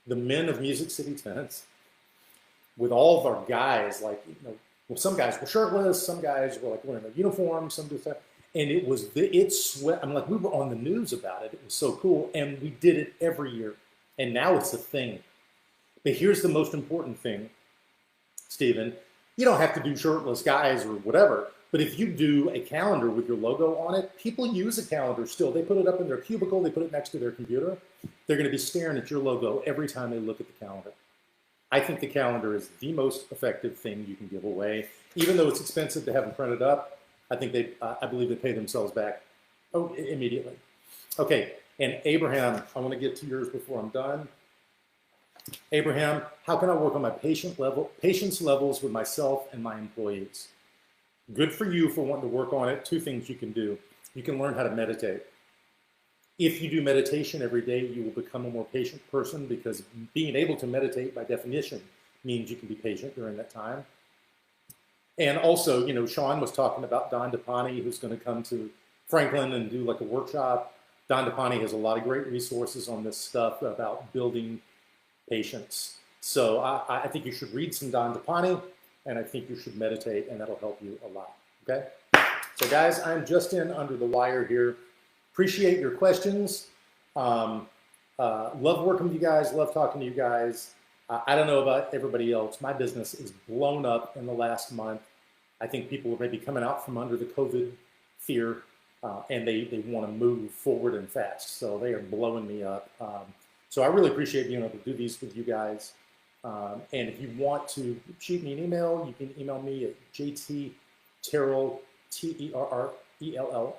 the men of Music City Tents, with all of our guys, like, you know, well, some guys were shirtless, some guys were like wearing a uniform, some do that. And it sweat. I'm like, we were on the news about it. It was so cool. And we did it every year. And now it's a thing. But here's the most important thing, Stephen. You don't have to do shirtless guys or whatever, but if you do a calendar with your logo on it, people use a calendar still. They put it up in their cubicle, they put it next to their computer. They're gonna be staring at your logo every time they look at the calendar. I think the calendar is the most effective thing you can give away. Even though it's expensive to have them printed up, I believe they pay themselves back immediately. Okay, and Abraham, I wanna get to yours before I'm done. Abraham, how can I work on my patience levels with myself and my employees? Good for you for wanting to work on it. 2 things you can do. You can learn how to meditate. If you do meditation every day, you will become a more patient person, because being able to meditate by definition means you can be patient during that time. And also, you know, Sean was talking about Don DePani, who's going to come to Franklin and do like a workshop. Don DePani has a lot of great resources on this stuff about building patience. So I think you should read some Don DePani, and I think you should meditate, and that'll help you a lot. Okay? So guys, I'm just in under the wire here. Appreciate your questions. Love working with you guys. Love talking to you guys. I don't know about everybody else. My business is blown up in the last month. I think people are maybe coming out from under the COVID fear, and they want to move forward and fast. So they are blowing me up. So I really appreciate being able to do these with you guys. And if you want to shoot me an email, you can email me at JT Terrell, Terrell,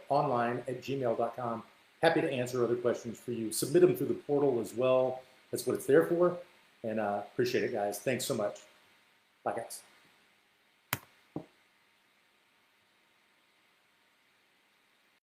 online@gmail.com. Happy to answer other questions for you. Submit them through the portal as well. That's what it's there for. And appreciate it, guys. Thanks so much. Bye, guys.